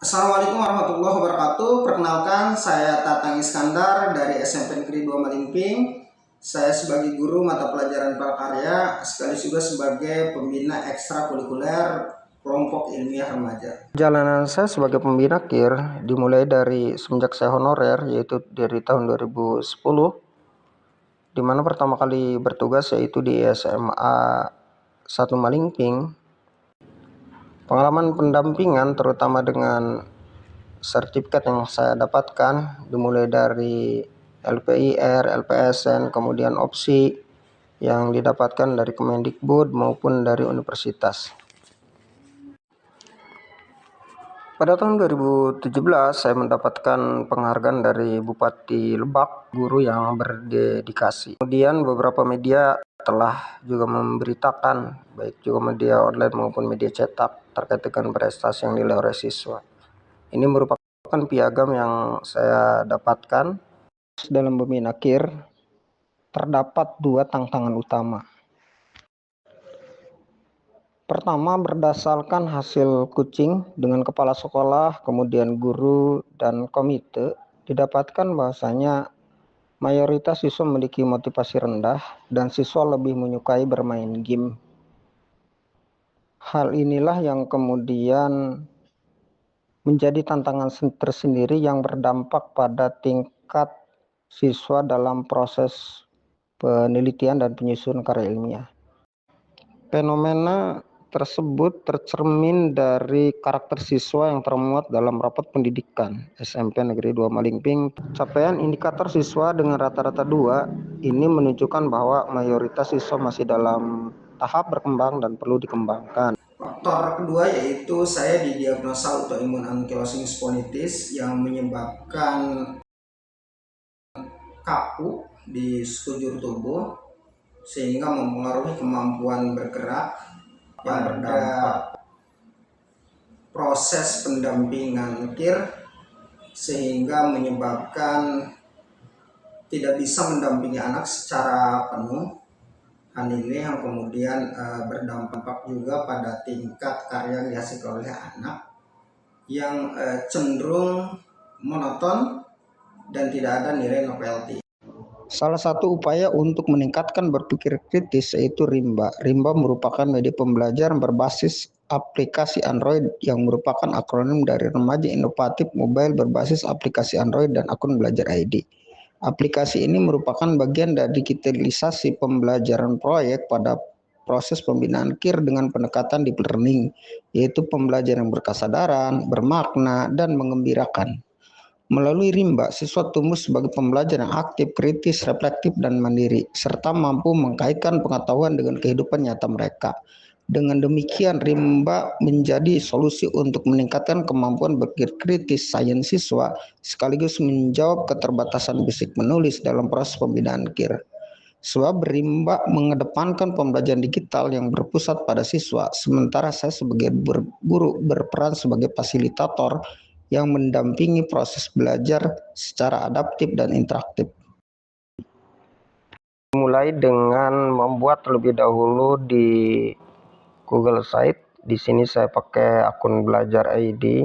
Assalamualaikum warahmatullahi wabarakatuh. Perkenalkan, saya Tatang Iskandar dari SMP Negeri 2 Malimping. Saya sebagai guru mata pelajaran prakarya, sekaligus juga sebagai pembina ekstrakurikuler kelompok ilmiah remaja. Perjalanan saya sebagai pembina KIR dimulai dari semenjak saya honorer, yaitu dari tahun 2010, di mana pertama kali bertugas yaitu di SMA 1 Malingping. Pengalaman pendampingan terutama dengan sertifikat yang saya dapatkan dimulai dari LPIR, LPSN, kemudian opsi yang didapatkan dari Kemendikbud maupun dari universitas. Pada tahun 2017 saya mendapatkan penghargaan dari Bupati Lebak, guru yang berdedikasi. Kemudian beberapa media telah juga memberitakan, baik juga media online maupun media cetak, terkait dengan prestasi yang nilai oleh siswa. Ini merupakan piagam yang saya dapatkan. Dalam membina KIR terdapat dua tantangan utama. Pertama, berdasarkan hasil kucing dengan kepala sekolah, kemudian guru dan komite, didapatkan bahwasanya mayoritas siswa memiliki motivasi rendah dan siswa lebih menyukai bermain game. Hal inilah yang kemudian menjadi tantangan tersendiri yang berdampak pada tingkat siswa dalam proses penelitian dan penyusunan karya ilmiah. Fenomena tersebut tercermin dari karakter siswa yang termuat dalam rapat pendidikan SMP Negeri 2 Malingping. Capaian indikator siswa dengan rata-rata 2 ini menunjukkan bahwa mayoritas siswa masih dalam tahap berkembang dan perlu dikembangkan. Faktor kedua yaitu saya didiagnosa autoimun ankylosing spondylitis yang menyebabkan kaku di sekujur tubuh sehingga mempengaruhi kemampuan bergerak yang berdampak proses pendampingan KIR sehingga menyebabkan tidak bisa mendampingi anak secara penuh. Hal ini yang kemudian berdampak juga pada tingkat karya yang dihasilkan oleh anak yang cenderung monoton dan tidak ada nilai novelty. Salah satu upaya untuk meningkatkan berpikir kritis yaitu Rimba. Rimba merupakan media pembelajaran berbasis aplikasi Android yang merupakan akronim dari Remaja Inovatif Mobile berbasis aplikasi Android dan akun belajar ID. Aplikasi ini merupakan bagian dari digitalisasi pembelajaran proyek pada proses pembinaan KIR dengan pendekatan deep learning, yaitu pembelajaran yang berkesadaran, bermakna, dan mengembirakan. Melalui Rimba, siswa tumbuh sebagai pembelajar yang aktif, kritis, reflektif, dan mandiri, serta mampu mengkaitkan pengetahuan dengan kehidupan nyata mereka. Dengan demikian, Rimba menjadi solusi untuk meningkatkan kemampuan berpikir kritis sains siswa, sekaligus menjawab keterbatasan fisik menulis dalam proses pembinaan KIR. Sebab Rimba mengedepankan pembelajaran digital yang berpusat pada siswa, sementara saya sebagai guru berperan sebagai fasilitator yang mendampingi proses belajar secara adaptif dan interaktif. Mulai dengan membuat terlebih dahulu di Google Site. Di sini saya pakai akun belajar ID.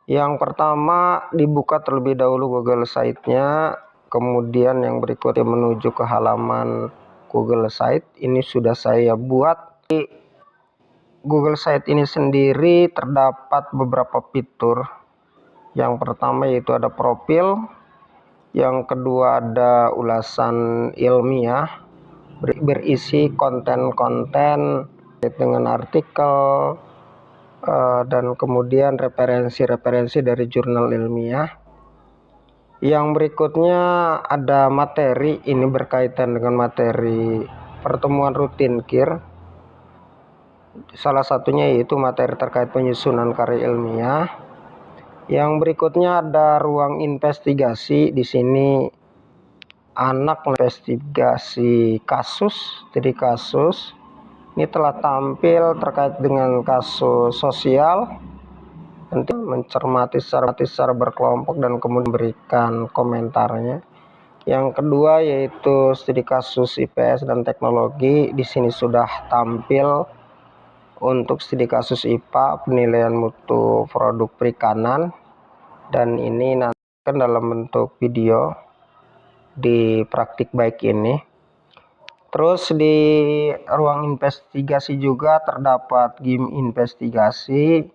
Yang pertama dibuka terlebih dahulu Google Site-nya, kemudian yang berikutnya menuju ke halaman Google Site. Ini sudah saya buat. Di Google Site ini sendiri terdapat beberapa fitur. Yang pertama yaitu ada profil, yang kedua ada ulasan ilmiah berisi konten-konten dengan artikel dan kemudian referensi-referensi dari jurnal ilmiah. Yang berikutnya ada materi, ini berkaitan dengan materi pertemuan rutin KIR. Salah satunya yaitu materi terkait penyusunan karya ilmiah. Yang berikutnya ada ruang investigasi. Di sini anak investigasi kasus, studi kasus. Ini telah tampil terkait dengan kasus sosial. Nanti mencermati secara berkelompok dan kemudian memberikan komentarnya. Yang kedua yaitu studi kasus IPS dan teknologi. Di sini sudah tampil untuk studi kasus IPA penilaian mutu produk perikanan, dan ini nanti kan dalam bentuk video di praktik baik ini. Terus di ruang investigasi juga terdapat game investigasi,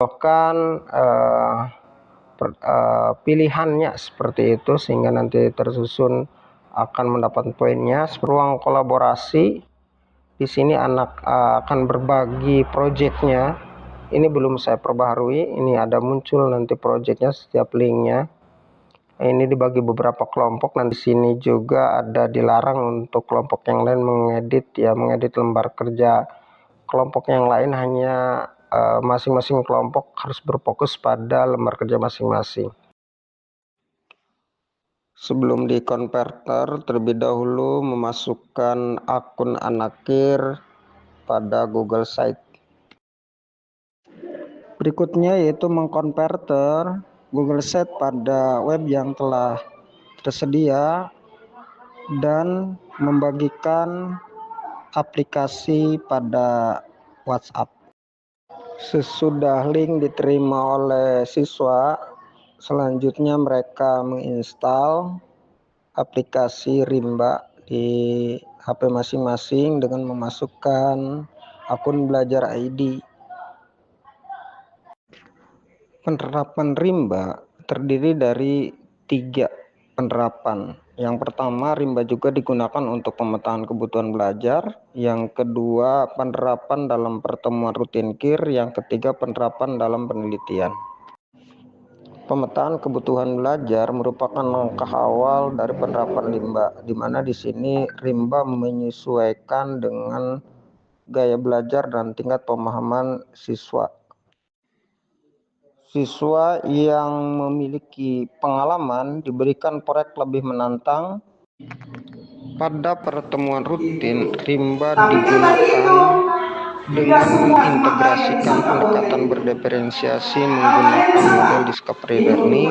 bahkan pilihannya seperti itu sehingga nanti tersusun akan mendapat poinnya. Ruang kolaborasi, di sini anak akan berbagi proyeknya. Ini belum saya perbaharui, ini ada muncul nanti proyeknya setiap linknya. Ini dibagi beberapa kelompok. Nanti sini juga ada dilarang untuk kelompok yang lain mengedit lembar kerja kelompok yang lain. Hanya masing-masing kelompok harus berfokus pada lembar kerja masing-masing. Sebelum di konverter, terlebih dahulu memasukkan akun Anakir pada Google Site. Berikutnya yaitu mengkonverter Google Site pada web yang telah tersedia dan membagikan aplikasi pada WhatsApp. Sesudah link diterima oleh siswa, selanjutnya mereka menginstal aplikasi Rimba di HP masing-masing dengan memasukkan akun belajar ID. Penerapan Rimba terdiri dari 3 penerapan. Yang pertama, Rimba juga digunakan untuk pemetaan kebutuhan belajar. Yang kedua, penerapan dalam pertemuan rutin KIR. Yang ketiga, penerapan dalam penelitian. Pemetaan kebutuhan belajar merupakan langkah awal dari penerapan Rimba, di mana di sini Rimba menyesuaikan dengan gaya belajar dan tingkat pemahaman siswa. Siswa yang memiliki pengalaman diberikan proyek lebih menantang. Pada pertemuan rutin, Rimba digunakan dengan mengintegrasikan pendekatan berdiferensiasi menggunakan model discovery learning.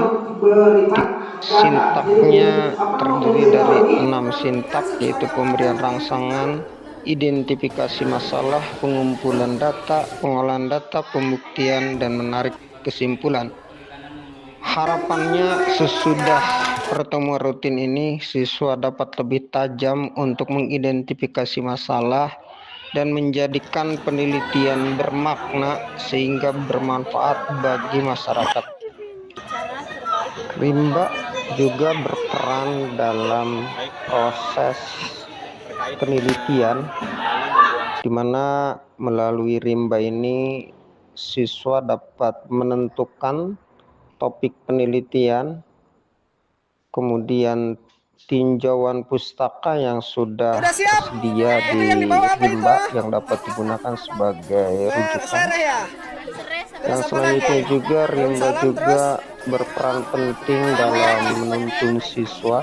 Sintaknya terdiri dari 6 sintak, yaitu pemberian rangsangan, identifikasi masalah, pengumpulan data, pengolahan data, pembuktian, dan menarik kesimpulan. Harapannya sesudah pertemuan rutin ini siswa dapat lebih tajam untuk mengidentifikasi masalah dan menjadikan penelitian bermakna sehingga bermanfaat bagi masyarakat. Rimba juga berperan dalam proses penelitian, di mana melalui Rimba ini siswa dapat menentukan topik penelitian, kemudian tinjauan pustaka yang sudah tersedia di Rimba yang dapat digunakan sebagai rujukan. Yang selanjutnya juga Rimba juga berperan penting dalam menuntun siswa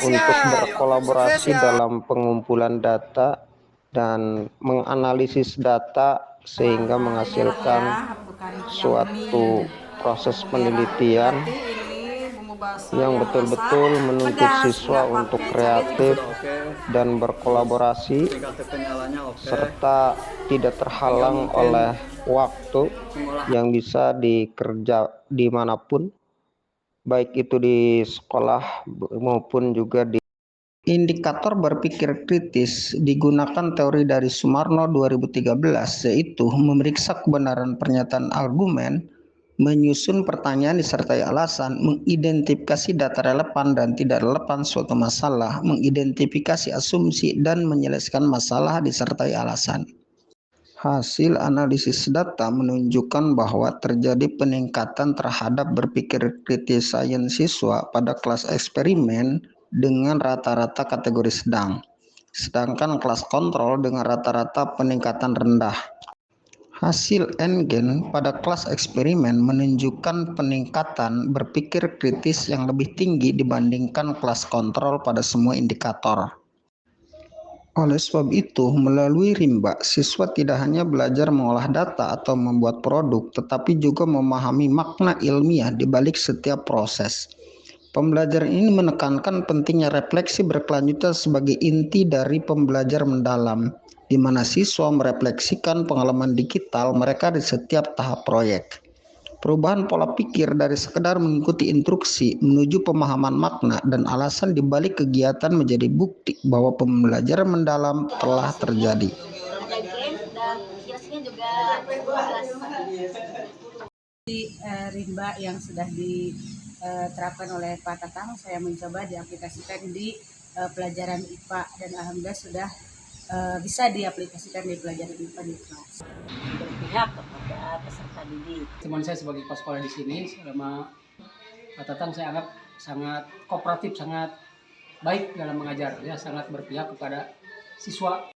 untuk berkolaborasi dalam pengumpulan data dan menganalisis data sehingga menghasilkan suatu proses penelitian yang betul-betul menuntut siswa untuk kreatif dan berkolaborasi serta tidak terhalang oleh waktu yang bisa dikerja dimanapun, baik itu di sekolah maupun juga di. Indikator berpikir kritis digunakan teori dari Sumarno 2013, yaitu memeriksa kebenaran pernyataan argumen, menyusun pertanyaan disertai alasan, mengidentifikasi data relevan dan tidak relevan suatu masalah, mengidentifikasi asumsi, dan menyelesaikan masalah disertai alasan. Hasil analisis data menunjukkan bahwa terjadi peningkatan terhadap berpikir kritis sains siswa pada kelas eksperimen dengan rata-rata kategori sedang, sedangkan kelas kontrol dengan rata-rata peningkatan rendah. Hasil Engen pada kelas eksperimen menunjukkan peningkatan berpikir kritis yang lebih tinggi dibandingkan kelas kontrol pada semua indikator. Oleh sebab itu, melalui Rimba, siswa tidak hanya belajar mengolah data atau membuat produk, tetapi juga memahami makna ilmiah di balik setiap proses. Pembelajaran ini menekankan pentingnya refleksi berkelanjutan sebagai inti dari pembelajaran mendalam. di mana siswa merefleksikan pengalaman digital mereka di setiap tahap proyek. Perubahan pola pikir dari sekedar mengikuti instruksi menuju pemahaman makna dan alasan di balik kegiatan menjadi bukti bahwa pembelajaran mendalam telah terjadi. Ada game dan kiosnya juga jelas. Di rimba yang sudah diterapkan oleh Pak Tatang, saya mencoba diaplikasikan di pelajaran IPA dan alhamdulillah sudah bisa diaplikasikan di pelajaran IPA di kelas. Berpihak kepada peserta didik. Teman saya sebagai kepala sekolah di sini selama Pak Tatang saya anggap sangat kooperatif, sangat baik dalam mengajar, ya sangat berpihak kepada siswa.